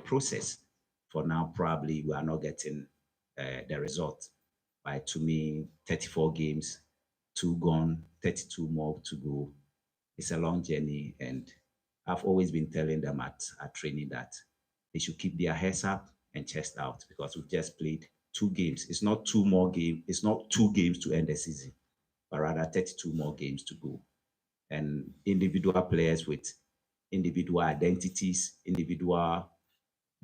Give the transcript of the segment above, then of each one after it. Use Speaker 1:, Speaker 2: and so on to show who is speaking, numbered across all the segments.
Speaker 1: process. For now, probably we are not getting the result. But to me, 34 games, two gone, 32 more to go. It's a long journey, and I've always been telling them at training that they should keep their heads up and chest out because we've just played two games. It's not two more games. It's not two games to end the season, but rather 32 more games to go. And individual players with individual identities, individual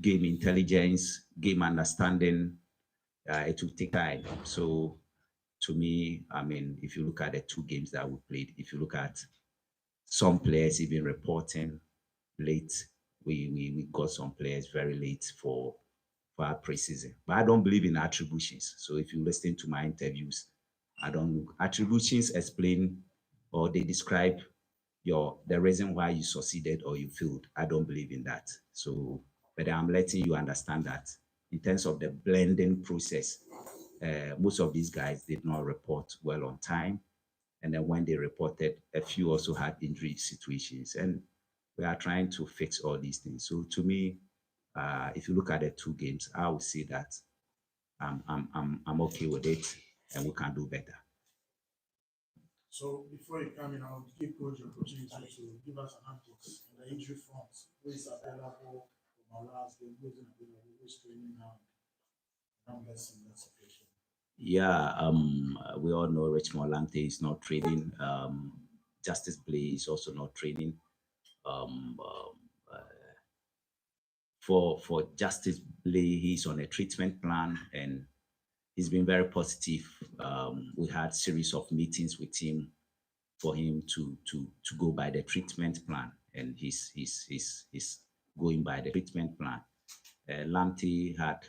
Speaker 1: game intelligence, game understanding, it will take time. So to me, I mean, if you look at the two games that we played, if you look at some players even reporting late, we got some players very late for our preseason. But I don't believe in attributions. So if you listen to my interviews, I don't look attributions explain or they describe the reason why you succeeded or you failed. I don't believe in that. So, but I'm letting you understand that in terms of the blending process, most of these guys did not report well on time. And then when they reported, a few also had injury situations. And we are trying to fix all these things. So to me, if you look at the two games, I would say that I'm okay with it and we can do better.
Speaker 2: So before you come in, I'll give Coach the opportunity to give us an update on the injury front. Who is available from our last game? Who isn't available? Who's training now? I'm guessing that situation.
Speaker 1: Yeah, we all know Richmond Lante is not training. Justice Blay is also not training. Um, um, for Justice Blay, he's on a treatment plan and he's been very positive. We had series of meetings with him for him to go by the treatment plan, and he's going by the treatment plan. Lamptey had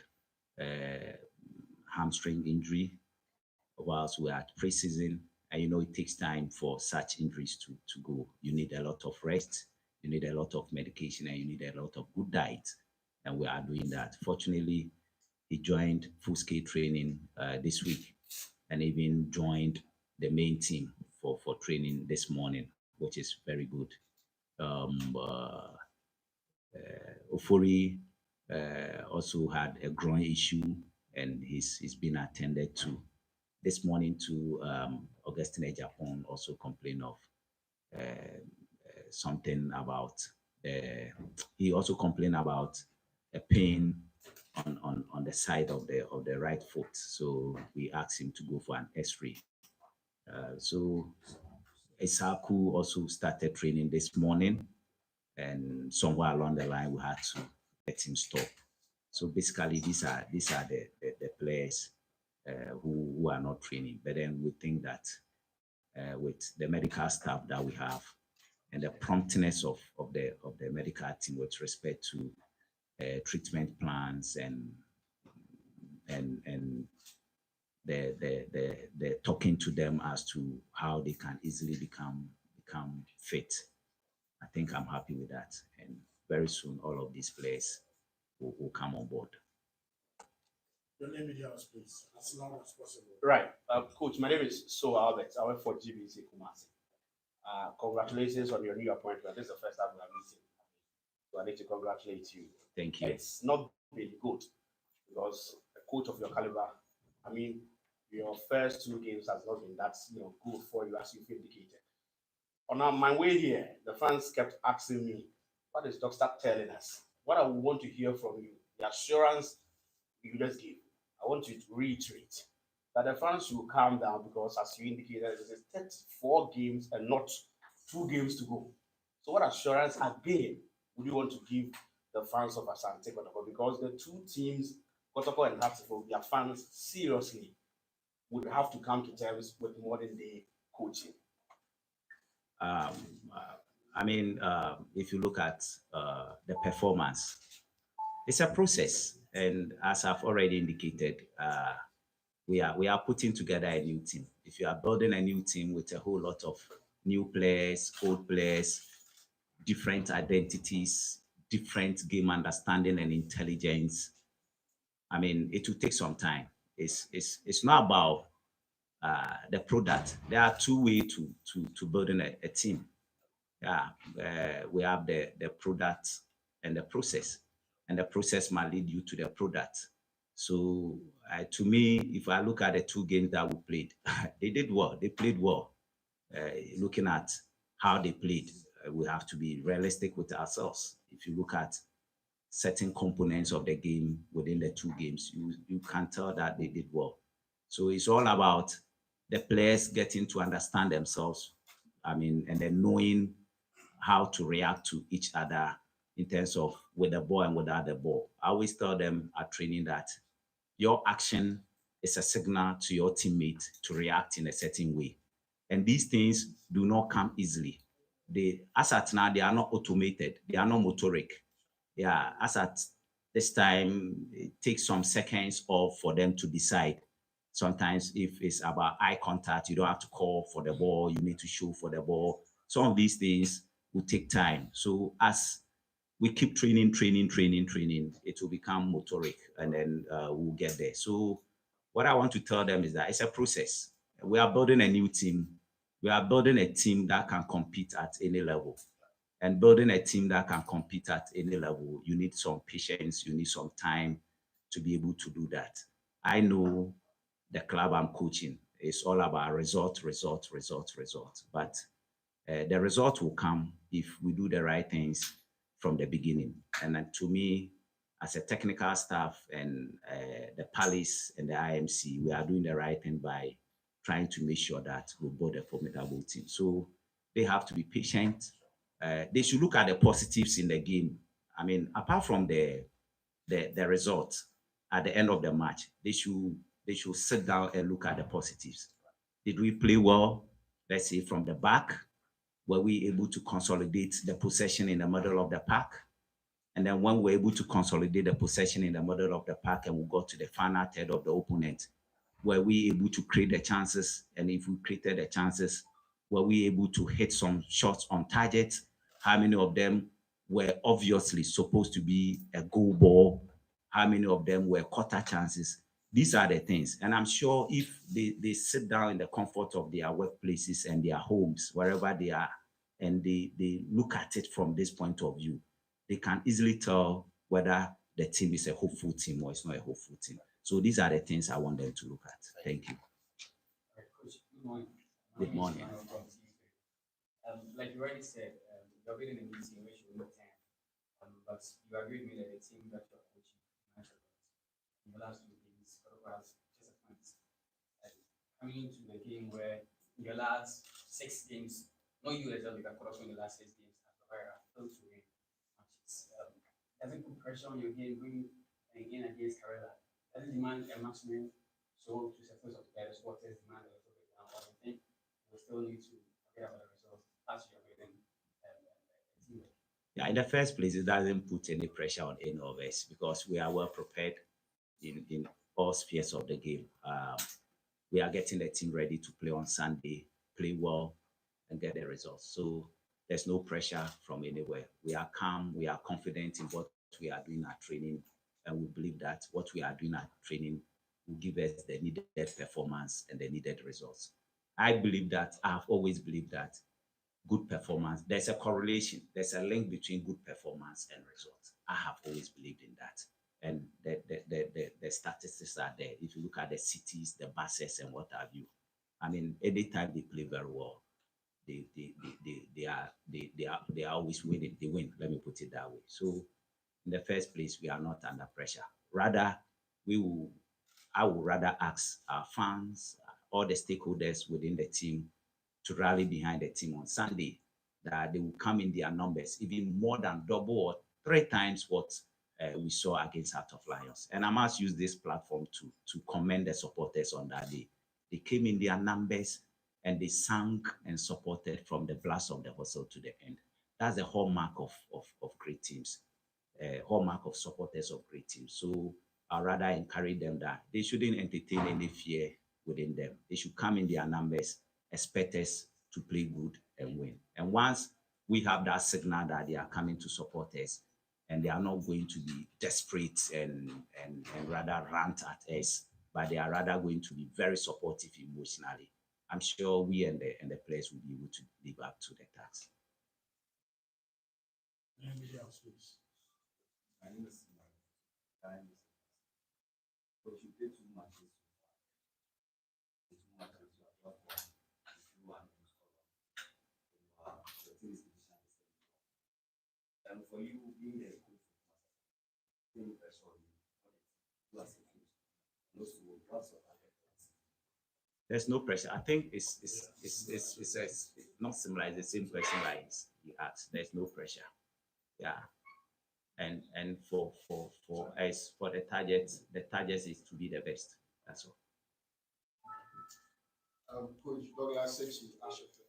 Speaker 1: hamstring injury whilst we're at preseason, and you know it takes time for such injuries to go. You need a lot of rest, you need a lot of medication, and you need a lot of good diet, and we are doing that. Fortunately, he joined full scale training this week and even joined the main team for training this morning, which is very good. Um, uh, Ofori also had a groin issue and he's been attended to. This morning to Augustine Japan also complained of something about he also complained about a pain on the side of the right foot. So we asked him to go for an X-ray. So Isaku also started training this morning, and somewhere along the line we had to let him stop. So basically, these are the players who are not training. But then we think that with the medical staff that we have and the promptness of the medical team with respect to treatment plans and the talking to them as to how they can easily become fit. I think I'm happy with that, and very soon all of these players will come on board.
Speaker 2: Your name is yours, please, as long as possible.
Speaker 3: Right. Coach, my name is So Albert. I work for GBC Kumasi. Congratulations on your new appointment. This is the first time we are meeting. So I need to congratulate you.
Speaker 1: Thank you.
Speaker 3: It's not been good because a coach of your caliber, I mean, your first two games has not been that good for you as you've indicated. On my way here, the fans kept asking me, what is Doctor telling us? What I want to hear from you, the assurance you just gave. I want you to reiterate that the fans should calm down because, as you indicated, it is 34 games and not 2 games to go. So, what assurance again would you want to give the fans of Asante Kotoko? Because the two teams, Kotoko and Hartlepool, their fans seriously would have to come to terms with modern day coaching.
Speaker 1: I mean, if you look at the performance, it's a process, and as I've already indicated, we are putting together a new team. If you are building a new team with a whole lot of new players, old players, different identities, different game understanding and intelligence, I mean, it will take some time. It's not about the product. There are two ways to building a team. Yeah, we have the product and the process. and the process might lead you to the product. So to me, if I look at the two games that we played, they did well. They played well. Looking at how they played, we have to be realistic with ourselves. If you look at certain components of the game within the two games, you can tell that they did well. So it's all about the players getting to understand themselves. I mean, and then knowing how to react to each other in terms of with the ball and without the ball. I always tell them at training that your action is a signal to your teammate to react in a certain way. And these things do not come easily. As at now, they are not automated, they are not motoric. Yeah, as at this time, it takes some seconds off for them to decide. Sometimes, if it's about eye contact, you don't have to call for the ball, you need to show for the ball. Some of these things will take time. So, as we keep training, it will become motoric and then we'll get there. So, what I want to tell them is that it's a process. We are building a new team. We are building a team that can compete at any level. And building a team that can compete at any level, you need some patience, you need some time to be able to do that. I know the club I'm coaching is all about result. But the result will come if we do the right things from the beginning. And to me, as a technical staff and the Palace and the IMC, we are doing the right thing by trying to make sure that we build a formidable team. So they have to be patient. They should look at the positives in the game. I mean, apart from the result at the end of the match, they should sit down and look at the positives. Did we play well? Let's say from the back, were we able to consolidate the possession in the middle of the park? And then when we're able to consolidate the possession in the middle of the park and we got to the final third of the opponent, were we able to create the chances? And if we created the chances, were we able to hit some shots on target? How many of them were obviously supposed to be a goal ball? How many of them were quarter chances? These are the things. And I'm sure if they sit down in the comfort of their workplaces and their homes, wherever they are, and they look at it from this point of view, they can easily tell whether the team is a hopeful team or it's not a hopeful team. So these are the things I want them to look at. Thank you.
Speaker 4: Coach, good morning.
Speaker 1: Good morning.
Speaker 4: Like you already said, you're building a new team which will need time. But you agree with me that the team that you're coaching, in the last 2 games, Kotoko has just a point. Coming into the game where in your last 6 games, not you exactly, but Kotoko in the last 6 games, has failed to win matches. Does it put pressure on your game going in against Karela? Does it demand a maximum so to success of the supporters demand a little bit now? But I think we still need to forget about the results as you're building a team.
Speaker 1: Yeah, in the first place, it doesn't put any pressure on any of us because we are well prepared in all spheres of the game. We are getting the team ready to play on Sunday, play well, and get the results. So there's no pressure from anywhere. We are calm, we are confident in what we are doing at training, and we believe that what we are doing at training will give us the needed performance and the needed results. I believe that, I've always believed that good performance, there's a correlation, there's a link between good performance and results. I have always believed in that. And the statistics are there. If you look at the cities, the buses, and what have you, I mean, anytime they play very well, they are always winning. They win. Let me put it that way. So, in the first place, we are not under pressure. Rather, we will. I would rather ask our fans, all the stakeholders within the team, to rally behind the team on Sunday. That they will come in their numbers, even more than double or 3 times what we saw against Heart of Lions. And I must use this platform to commend the supporters on that day. They came in their numbers and they sang and supported from the blast of the whistle to the end. That's the hallmark of great teams, hallmark of supporters of great teams. So I rather encourage them that they shouldn't entertain any fear within them. They should come in their numbers, expect us to play good and win. And once we have that signal that they are coming to support us and they are not going to be desperate and rather rant at us, but they are rather going to be very supportive emotionally, I'm sure we and the players will be able to live up to the task.
Speaker 2: Anybody else, please?
Speaker 5: My name is
Speaker 4: time is but you play 2 matches. The 2 matches you have just won. If you and you score your team is division the same. And for you being a good footballer, pressure on you, you as a coach, those who will pass your target.
Speaker 1: There's no pressure. I think it's not similar. It's the same question like you asked. There's no pressure. Yeah. And for us, for the target is to be the best. That's all.
Speaker 5: Coach Douglas says she's Ashanti.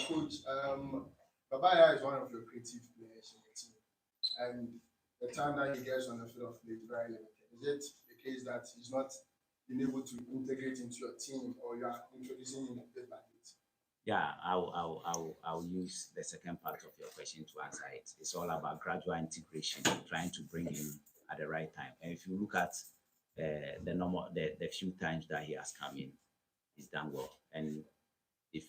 Speaker 5: Coach, Babaya is one of your creative players in the team, and the time that he gets on the field of play is very limited. Is it the case that he's not been able to integrate into your team, or you are introducing him bit by bit?
Speaker 1: Yeah, I'll use the second part of your question to answer it. It's all about gradual integration, trying to bring him at the right time. And if you look at the few times that he has come in, he's done well. And if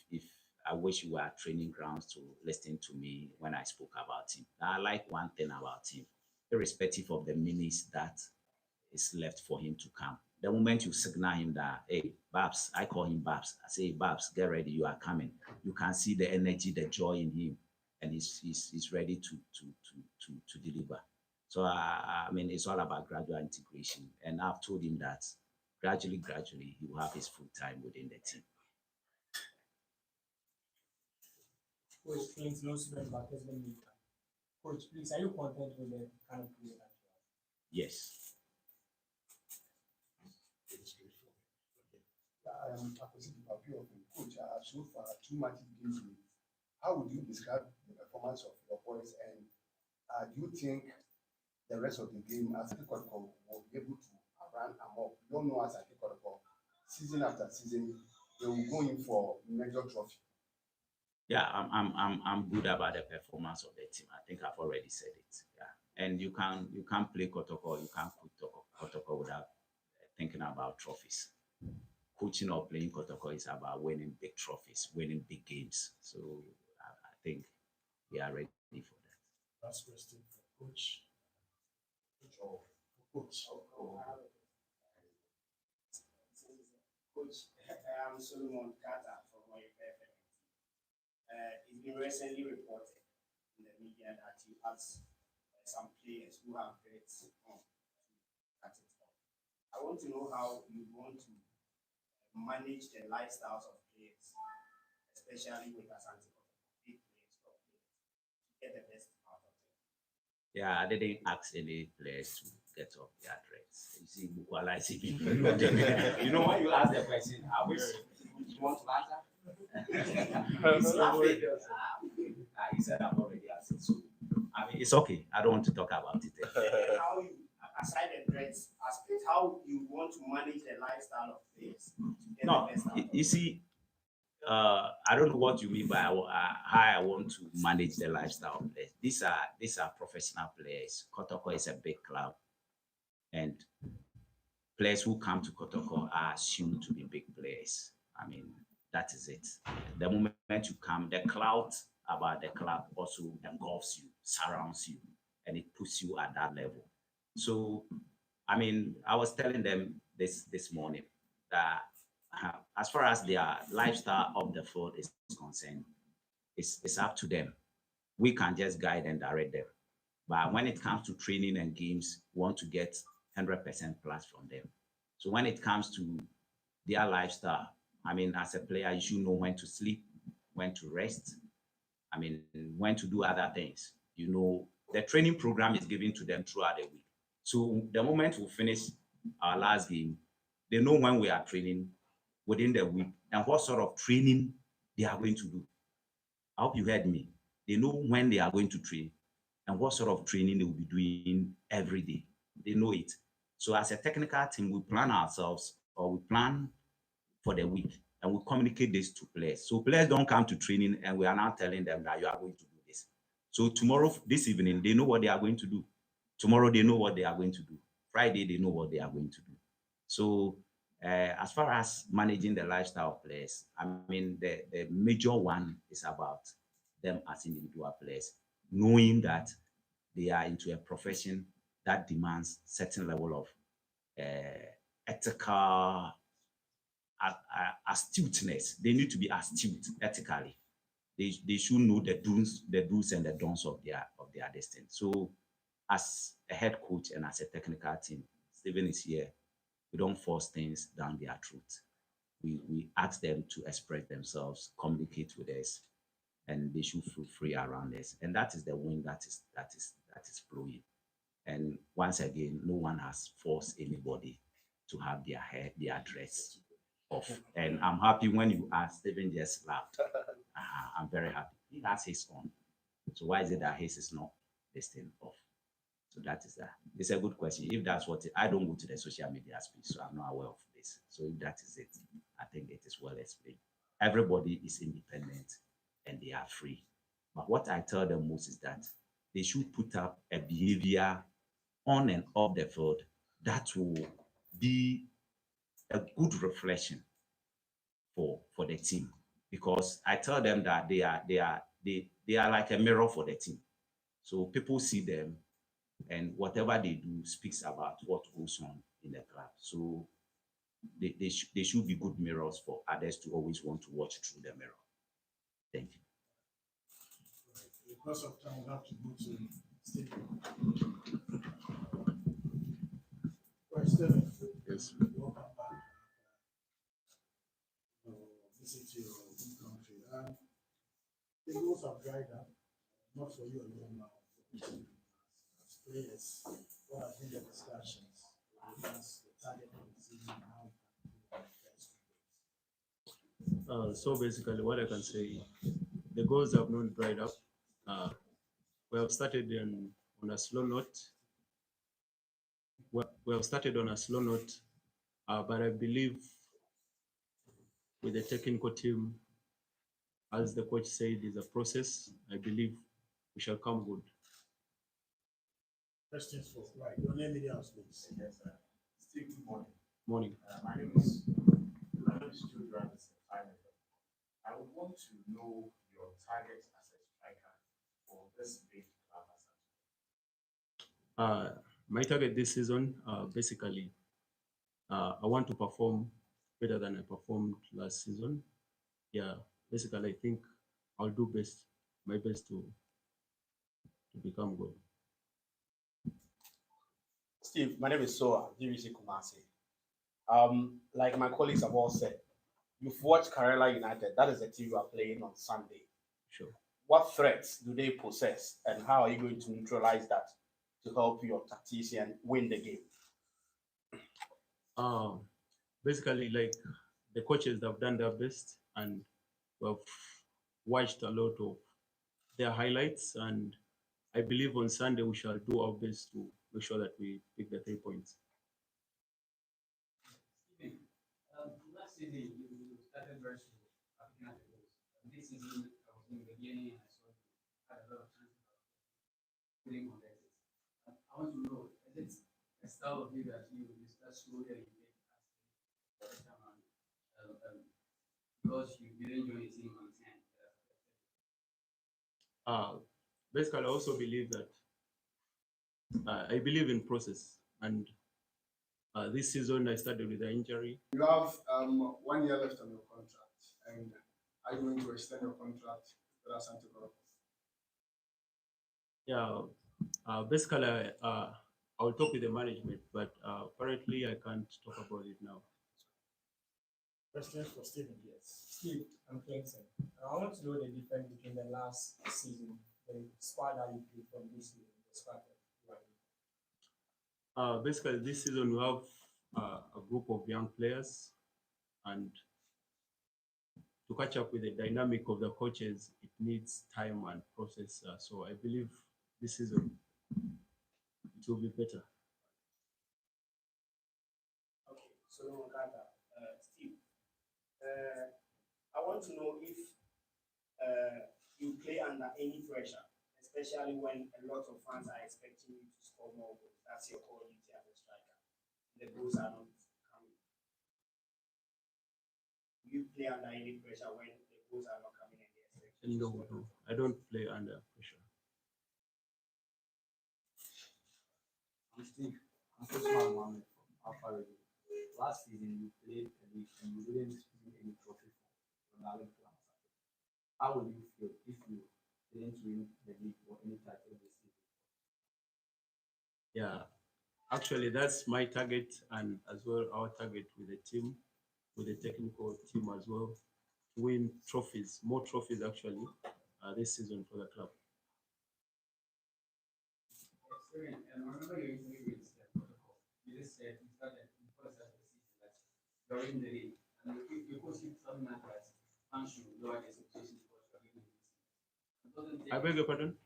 Speaker 1: I wish you were at training grounds to listen to me when I spoke about him. I like one thing about him, irrespective of the minutes that is left for him to come. The moment you signal him that, hey, Babs, I call him Babs. I say, Babs, get ready, you are coming. You can see the energy, the joy in him, and he's ready to deliver. So I mean, it's all about gradual integration, and I've told him that gradually, he will have his full time within the team.
Speaker 6: Coach, Clint knows about Coach, please, are you content with the kind of player that you have?
Speaker 1: Yes.
Speaker 5: I am opposite of you, Coach. So far, 2 matches against you. How would you describe the performance of your boys, and do you think the rest of the game, Asante Kotoko will be able to run amok? You don't know Asante Kotoko, season after season, they will go in for major trophy.
Speaker 1: Yeah, I'm good about the performance of the team. I think I've already said it. Yeah, and you can't play Kotoko, you can't put Kotoko without thinking about trophies. Coaching or playing Kotoko is about winning big trophies, winning big games. So I think we are ready for that.
Speaker 2: Last question for Coach. Coach.
Speaker 3: Coach, I'm Solomon Carter from OFF. It's been recently reported in the media that you asked some players who have bets on to cut it off. I want to know how you want to manage the lifestyles of players, especially with Asante Kotoko, big players, top players, to get the best out of them.
Speaker 1: Yeah, I didn't ask any players to get off their threats. You see, Bukwala is even. You know, when you ask the question, I wish you want to answer. He's laughing. He said I've already answered. So I mean, it's okay. I don't want to talk about it.
Speaker 3: How you, aside the threats aspect, how you want to manage the lifestyle of players?
Speaker 1: No, you see, I don't know what you mean by how I want to manage the lifestyle of players. These are professional players. Kotoko is a big club, and players who come to Kotoko are assumed to be big players. I mean, that is it. The moment you come, the cloud about the club also engulfs you, surrounds you, and it puts you at that level. So, I mean, I was telling them this morning that as far as their lifestyle of the field is concerned, it's up to them. We can just guide and direct them. But when it comes to training and games, we want to get 100% plus from them. So when it comes to their lifestyle, I mean, as a player, you should know when to sleep, when to rest. I mean, when to do other things. You know, the training program is given to them throughout the week. So the moment we finish our last game, they know when we are training within the week and what sort of training they are going to do. I hope you heard me. They know when they are going to train and what sort of training they will be doing every day. They know it. So as a technical team, we plan ourselves or we plan for the week and we communicate this to players. So players don't come to training and we are now telling them that you are going to do this. So tomorrow, this evening, they know what they are going to do. Tomorrow, they know what they are going to do. Friday, they know what they are going to do. So as far as managing the lifestyle of players, I mean, the major one is about them as individual players, knowing that they are into a profession that demands certain level of ethical astuteness. They need to be astute ethically. They should know the do's and the don'ts of their destiny. So as a head coach and as a technical team, Stephen is here. We don't force things down their throat. We ask them to express themselves, communicate with us, and they should feel free around us. And that is the wind that is blowing. And once again, no one has forced anybody to have their hair, their dress off. And I'm happy when you asked, Stephen just laughed. I'm very happy. He has his own. So why is it that his is not this thing off? So that is that. It's a good question. If that's what I don't go to the social media space, so I'm not aware of this. So if that is it, I think it is well explained. Everybody is independent and they are free. But what I tell them most is that they should put up a behavior on and off the field that will be a good reflection for the team. Because I tell them that they are like a mirror for the team. So people see them and whatever they do speaks about what goes on in the club. So they should be good mirrors for others to always want to watch through the mirror. Thank you.
Speaker 2: Because of time, we have to go to Stephen. Right, Stephen.
Speaker 7: Yes.
Speaker 2: Welcome back. Visit your home country. And the goals have dried up, not for you alone now. As players, what have been the discussions? That's the target of the season and how we can do our best.
Speaker 7: So basically, what I can say, the goals have not dried up. We have started on a slow note. We have started on a slow note, but I believe with the technical team, as the coach said, is a process. I believe we shall come good.
Speaker 2: Questions for right. Your name in the house, please.
Speaker 8: Yes, sir. Steve, good morning.
Speaker 7: Morning.
Speaker 8: My name is Stuart Anderson. I would want to know your target as a striker for this big club.
Speaker 7: My target this season, basically, I want to perform better than I performed last season. Yeah, basically, I think I'll do my best to become good.
Speaker 3: Steve, my name is Soa, GVC Kumasi. Like my colleagues have all said, you've watched Karela United. That is the team you are playing on Sunday.
Speaker 7: Sure.
Speaker 3: What threats do they possess, and how are you going to neutralize that to help your tactician win the game?
Speaker 7: Basically, like the coaches have done their best, and we've watched a lot of their highlights, and I believe on Sunday we shall do our best to make sure that we pick the 3 points.
Speaker 4: Last season you started very slow, picking up the goals. This season I was in the beginning and I saw you had a lot of chances of putting on that. I want to know, is it a style of you that you start slowly and you take as the time around, because you didn't join the team on 10?
Speaker 7: Basically, I also believe that I believe in process, and this season I started with an injury.
Speaker 5: You have 1 year left on your contract, and are you going to extend your contract with Asante Kotoko?
Speaker 7: Yeah, basically, I'll talk with the management, but currently I can't talk about it now.
Speaker 2: Questions for Stephen? Yes.
Speaker 6: Steve, I'm Clinton. I want to know the difference between the last season, the squad that you played from this season, the squad that you are in.
Speaker 7: Basically, this season we have a group of young players, and to catch up with the dynamic of the coaches, it needs time and process. So I believe this season it will be better.
Speaker 9: Okay, so Steve, I want to know if you play under any pressure, especially when a lot of fans are expecting you to score more goals. That's your core duty as a striker. The goals are not coming. You play under any pressure when the goals are not coming and they expect you to
Speaker 7: No,
Speaker 9: score.
Speaker 7: I don't play under pressure.
Speaker 4: I'm Usman Mohammed from Alpha Radio. Last season, you played a league and you didn't win any trophy for Ronaldo Club. How would you feel if you didn't win the league or any title this season?
Speaker 7: Yeah, actually, that's my target and as well our target with the team, with the technical team as well, to win trophies, more trophies actually, this season for the club.
Speaker 4: Experience, and I remember your interview with Protocol. You just said you started before the start of the season that you're in the league. And if you coach you something like that, fans should lower the expectations because you're in the league.
Speaker 7: I beg your pardon?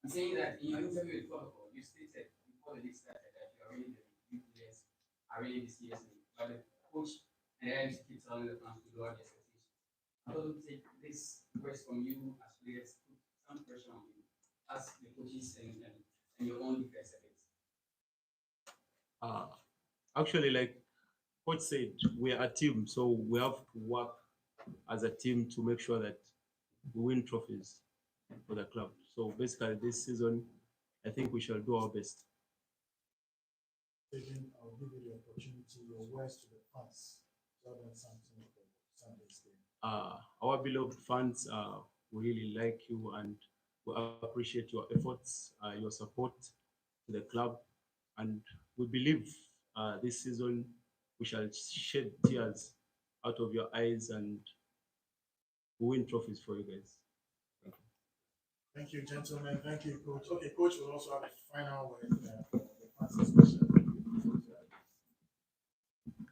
Speaker 4: I'm saying that in your interview with Protocol, you stated before the league started that you are really the league. You players are really the serious league. But the coach and the MC keep telling the fans to lower the expectations. I don't take this request from you as players, put some pressure on you as the coaches and your own defense a bit.
Speaker 7: Uh, Actually, like coach said, we are a team, so we have to work as a team to make sure that we win trophies for the club. So basically, this season, I think we shall do our best.
Speaker 2: Again, I'll give you the opportunity, your words to the fans. So that's something for Sunday's game.
Speaker 7: Our beloved fans, we really like you and we appreciate your efforts, your support to the club, and we believe this season we shall shed tears out of your eyes and win trophies for you guys.
Speaker 2: Thank you, gentlemen. Thank you, coach. Okay, coach will also have a final word for the fans, especially.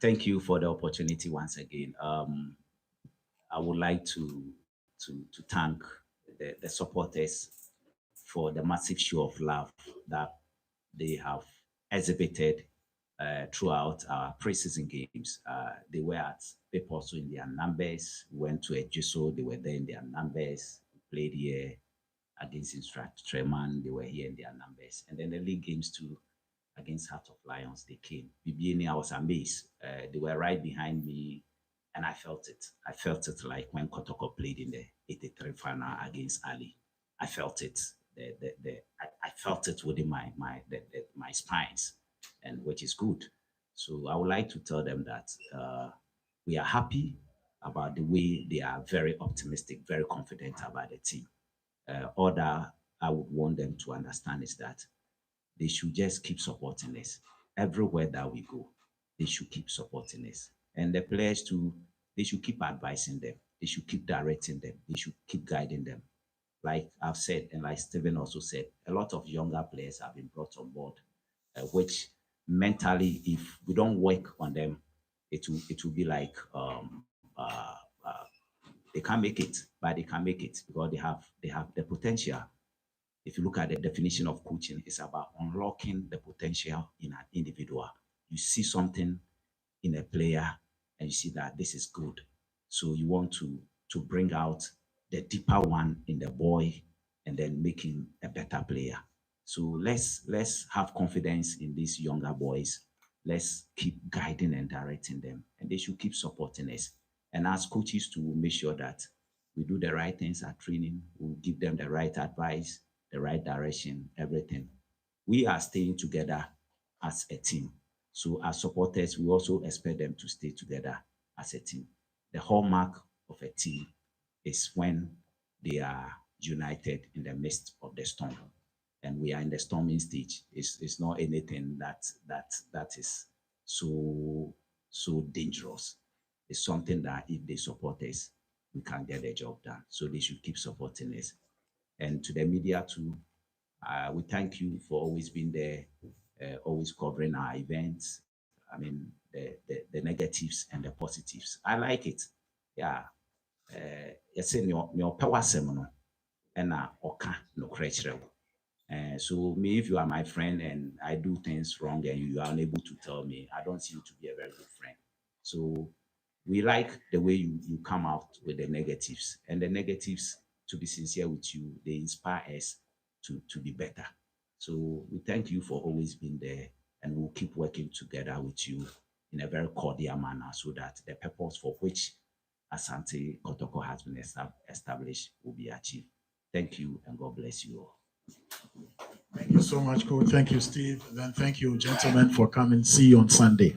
Speaker 1: Thank you for the opportunity once again. I would like to thank the supporters for the massive show of love that they have exhibited throughout our preseason games. They were at Peposo in their numbers, went to Ejiso, they were there in their numbers, played here against Instruct Treman, they were here in their numbers. And then the league games too, against Heart of Lions, they came. BBNA, I was amazed. They were right behind me, and I felt it. I felt it like when Kotoko played in the 83 final against Ali. I felt it. I felt it within my spines, and which is good. So I would like to tell them that we are happy about the way they are very optimistic, very confident about the team. All that I would want them to understand is that they should just keep supporting us. Everywhere that we go, they should keep supporting us. And the players too, they should keep advising them. They should keep directing them. They should keep guiding them. Like I've said, and like Steven also said, a lot of younger players have been brought on board, which mentally, if we don't work on them, it will be like they can't make it, but they can make it because they have the potential. If you look at the definition of coaching, it's about unlocking the potential in an individual. You see something in a player and you see that this is good. So you want to bring out the deeper one in the boy and then make him a better player. So let's have confidence in these younger boys. Let's keep guiding and directing them, and they should keep supporting us. And as coaches, to make sure that we do the right things at training, we'll give them the right advice, the right direction, everything. We are staying together as a team. So as supporters, we also expect them to stay together as a team. The hallmark of a team is when they are united in the midst of the storm. And we are in the storming stage. It's not anything that is so dangerous. It's something that if they support us, we can get the job done. So they should keep supporting us. And to the media too, we thank you for always being there, always covering our events. I mean, the negatives and the positives. I like it. Yeah. You say your power seminal and oka no crutch. So me, if you are my friend and I do things wrong and you are unable to tell me, I don't see you to be a very good friend. So we like the way you come out with the negatives, and the negatives, to be sincere with you, they inspire us to be better. So we thank you for always being there, and we'll keep working together with you in a very cordial manner so that the purpose for which Asante Kotoko has been established will be achieved. Thank you, and God bless you all.
Speaker 2: Thank Thank you so much, Coach. Thank you, Steve. And then thank you, gentlemen, for coming. See you on Sunday.